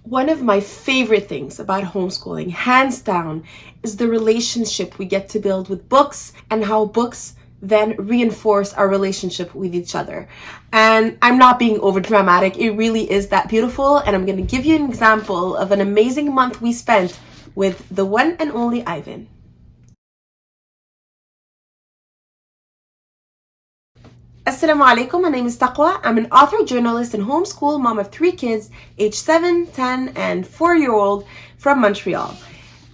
One of my favorite things about homeschooling, hands down, is the relationship we get to build with books and how books then reinforce our relationship with each other. And I'm not being over dramatic. It really is that beautiful. And I'm going to give you an example of an amazing month we spent with the one and only Ivan. Assalamu alaikum, my name is Taqwa. I'm an author, journalist, and homeschool mom of 3 kids, age 7, 10, and 4-year-old from Montreal.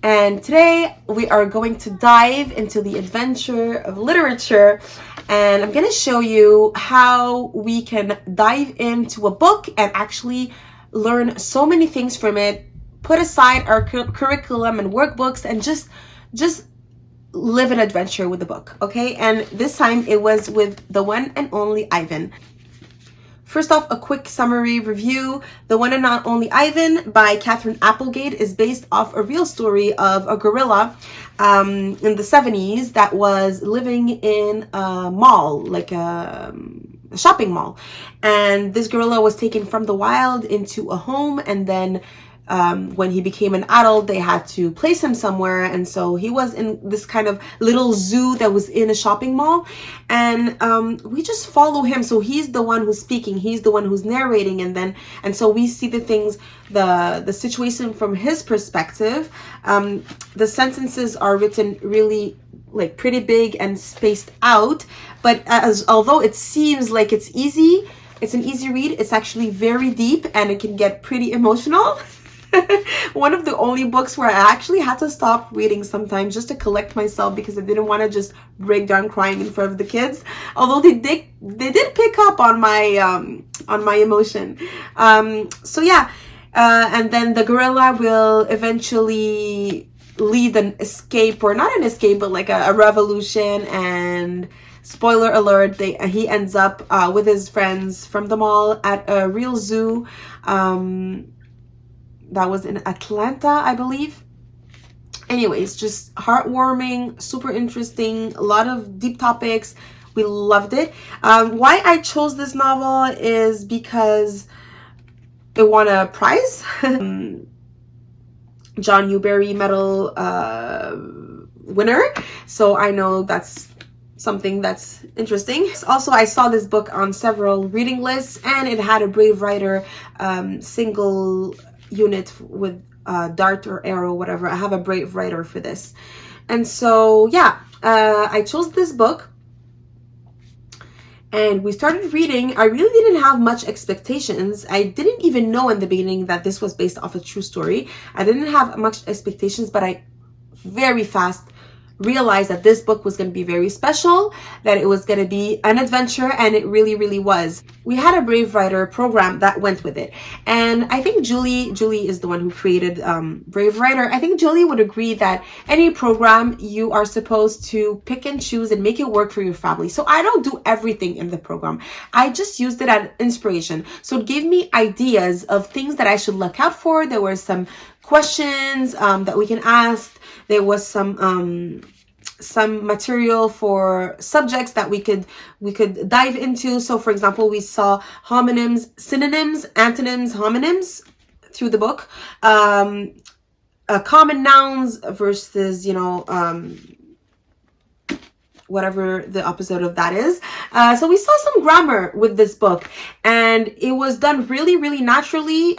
And today we are going to dive into the adventure of literature, and I'm going to show you how we can dive into a book and actually learn so many things from it, put aside our curriculum and workbooks, and just live an adventure with the book, okay? And this time it was with the one and only Ivan. First off, a quick summary review. The One and Only Ivan by Catherine Applegate is based off a real story of a gorilla in the 70s that was living in a mall, like a shopping mall. And this gorilla was taken from the wild into a home, and then when he became an adult, they had to place him somewhere, and so he was in this kind of little zoo that was in a shopping mall, and we just follow him. So he's the one who's speaking, he's the one who's narrating, and so we see the things, the situation from his perspective. The sentences are written really like pretty big and spaced out, but although it seems like it's easy, it's an easy read, it's actually very deep and it can get pretty emotional. One of the only books where I actually had to stop reading sometimes just to collect myself because I didn't want to just break down crying in front of the kids. Although they did pick up on my emotion. So yeah, and then the gorilla will eventually lead an escape, or not an escape, but like a revolution. And spoiler alert, he ends up with his friends from the mall at a real zoo. That was in Atlanta, I believe. Anyways, just heartwarming, super interesting, a lot of deep topics. We loved it. Why I chose this novel is because it won a prize. John Newbery Medal winner. So I know that's something that's interesting. Also, I saw this book on several reading lists, and it had a Brave Writer single unit with dart or arrow, whatever. I have a Brave Writer for this. And so yeah, I chose this book and we started reading. I really didn't have much expectations. I didn't even know in the beginning that this was based off a true story. I didn't have much expectations, but I very fast realized that this book was going to be very special, that it was going to be an adventure, and it really was. We had a Brave Writer program that went with it, and I think Julie is the one who created Brave Writer. I think Julie would agree that any program, you are supposed to pick and choose and make it work for your family. So I don't do everything in the program. I just used it as inspiration. So it gave me ideas of things that I should look out for. There were some questions that we can ask. There was some material for subjects that we could dive into. So for example, we saw homonyms, synonyms, antonyms, homonyms through the book, common nouns versus, whatever the opposite of that is. So we saw some grammar with this book, and it was done really naturally.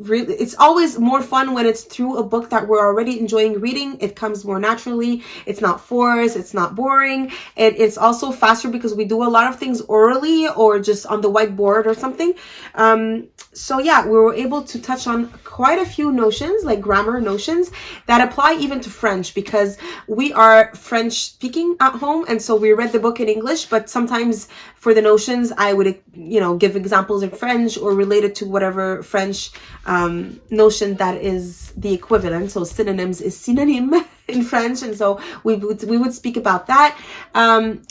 Really, it's always more fun when it's through a book that we're already enjoying reading. It comes more naturally. It's not forced. It's not boring. It's also faster because we do a lot of things orally or just on the whiteboard or something. So yeah, we were able to touch on quite a few notions, like grammar notions, that apply even to French, because we are French speaking at home, and so we read the book in English, but sometimes for the notions I would give examples in French or relate it to whatever French notion that is the equivalent. So synonyms is synonym in French, and so we would speak about that.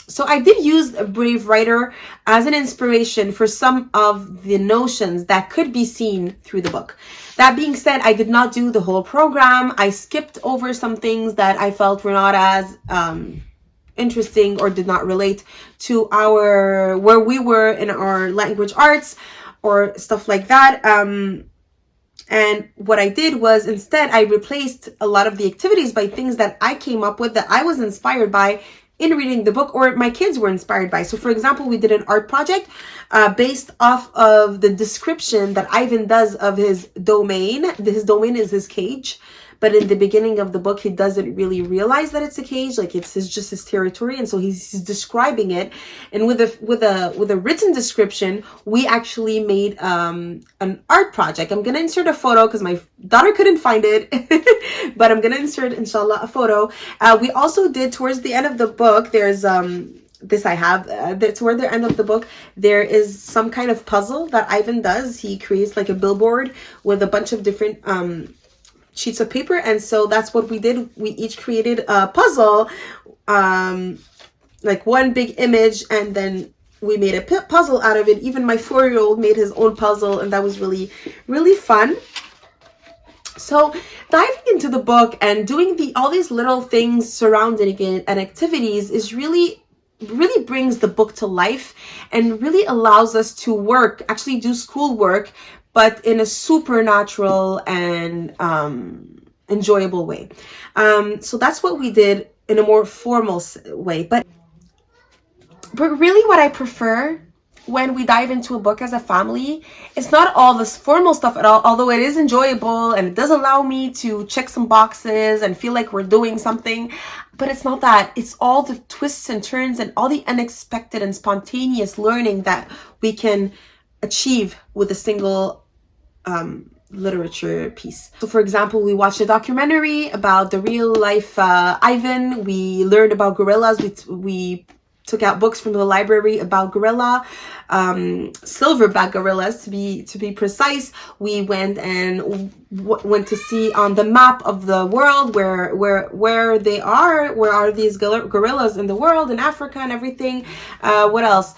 So I did use a Brave Writer as an inspiration for some of the notions that could be seen through the book. That being said, I did not do the whole program. I skipped over some things that I felt were not as interesting or did not relate to where we were in our language arts or stuff like that. And what I did was instead I replaced a lot of the activities by things that I came up with that I was inspired by in reading the book, or my kids were inspired by. So for example, we did an art project based off of the description that Ivan does of his domain. His domain is his cage. But in the beginning of the book, he doesn't really realize that it's a cage, like it's just his territory, and so he's describing it. And with a written description, we actually made an art project. I'm gonna insert a photo because my daughter couldn't find it, but I'm gonna insert, inshallah, a photo. We also did towards the end of the book. There's this I have toward the end of the book, there is some kind of puzzle that Ivan does. He creates like a billboard with a bunch of different sheets of paper, and so that's what we did. We each created a puzzle, like one big image, and then we made a puzzle out of it. Even my 4-year-old made his own puzzle, and that was really, really fun. So diving into the book and doing all these little things surrounding it and activities is really brings the book to life and really allows us to actually do schoolwork, but in a supernatural and enjoyable way. So that's what we did in a more formal way. But really what I prefer when we dive into a book as a family, it's not all this formal stuff at all, although it is enjoyable and it does allow me to check some boxes and feel like we're doing something. But it's not that. It's all the twists and turns and all the unexpected and spontaneous learning that we can achieve with a single literature piece. So for example, we watched a documentary about the real life Ivan. We learned about gorillas. We took out books from the library about gorilla, silverback gorillas to be precise. We went and went to see on the map of the world where they are. Where are these gorillas in the world, in Africa and everything? What else?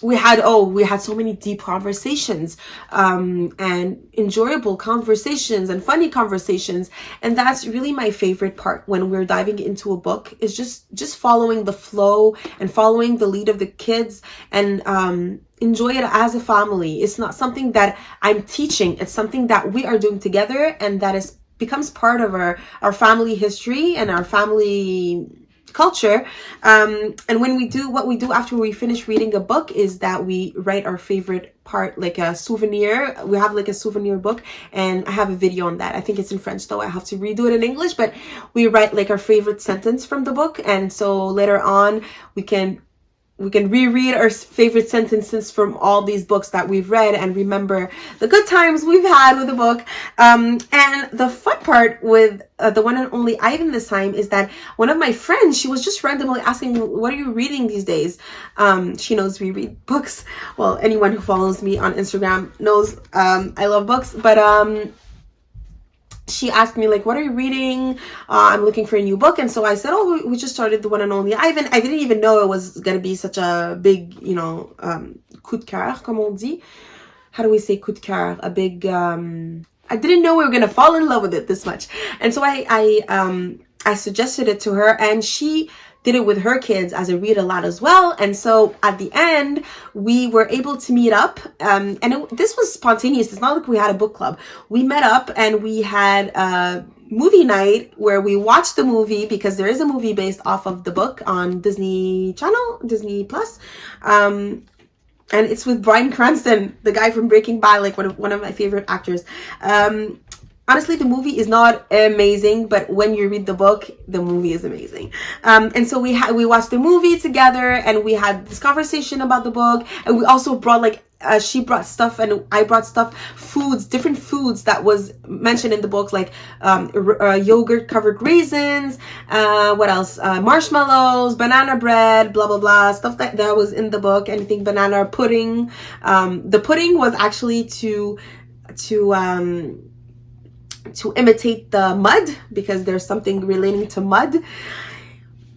We had so many deep conversations and enjoyable conversations and funny conversations, and that's really my favorite part when we're diving into a book, is just following the flow and following the lead of the kids and enjoy it as a family. It's not something that I'm teaching, it's something that we are doing together, and that becomes part of our family history and our family culture. And when what we do after we finish reading a book is that we write our favorite part, like a souvenir. We have like a souvenir book, and I have a video on that. I think it's in French though. I have to redo it in English, but we write like our favorite sentence from the book, and so later on we can reread our favorite sentences from all these books that we've read and remember the good times we've had with the book. And the fun part with the one and only Ivan this time is that one of my friends, she was just randomly asking me, what are you reading these days? She knows we read books. Well, anyone who follows me on Instagram knows I love books, but she asked me, like, what are you reading? I'm looking for a new book. And so I said, oh, we just started the one and only Ivan. I didn't even know it was going to be such a big, coup de cœur, comme on dit. How do we say coup de cœur? A big, I didn't know we were going to fall in love with it this much. And so I suggested it to her, and she did it with her kids as a read aloud as well. And so at the end, we were able to meet up. And this was spontaneous. It's not like we had a book club. We met up and we had a movie night where we watched the movie, because there is a movie based off of the book on Disney Channel, Disney Plus. And it's with Bryan Cranston, the guy from Breaking Bad, like one of my favorite actors. Honestly, the movie is not amazing, but when you read the book, the movie is amazing. And so we watched the movie together, and we had this conversation about the book, and we also brought she brought stuff and I brought stuff, different foods that was mentioned in the book, like yogurt covered raisins, what else? Marshmallows, banana bread, blah, blah, blah, stuff that was in the book, anything banana, pudding. The pudding was actually to imitate the mud, because there's something relating to mud.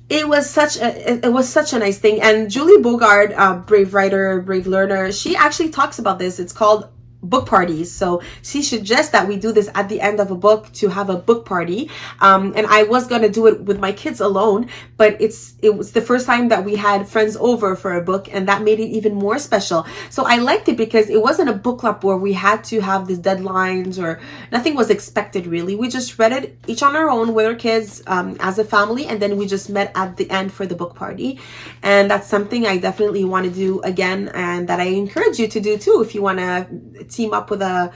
It was such a nice thing. And Julie Bogart, brave writer, brave learner, she actually talks about this. It's called book parties. So she suggests that we do this at the end of a book to have a book party. And I was gonna do it with my kids alone, but it was the first time that we had friends over for a book, and that made it even more special. So I liked it because it wasn't a book club where we had to have these deadlines or nothing was expected really. We just read it each on our own with our kids as a family, and then we just met at the end for the book party. And that's something I definitely want to do again, and that I encourage you to do too if you want to team up with a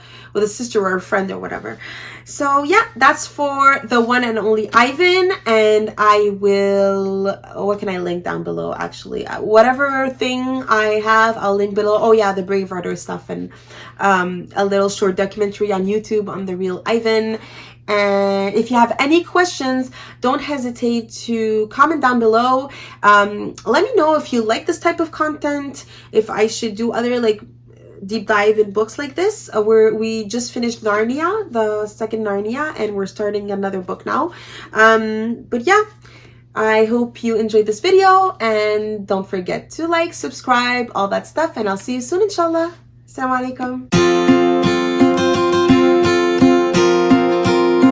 sister or a friend or whatever. So yeah, that's for the one and only Ivan. And I will, what can I link down below? Actually, whatever thing I have, I'll link below. Oh yeah, the Brave Writer stuff, and a little short documentary on YouTube on the real Ivan. And if you have any questions, don't hesitate to comment down below. Let me know if you like this type of content, if I should do other like deep dive in books like this. We just finished Narnia, the second Narnia, and we're starting another book now. But yeah, I hope you enjoyed this video, and don't forget to like, subscribe, all that stuff, and I'll see you soon, inshallah. Assalamu alaikum.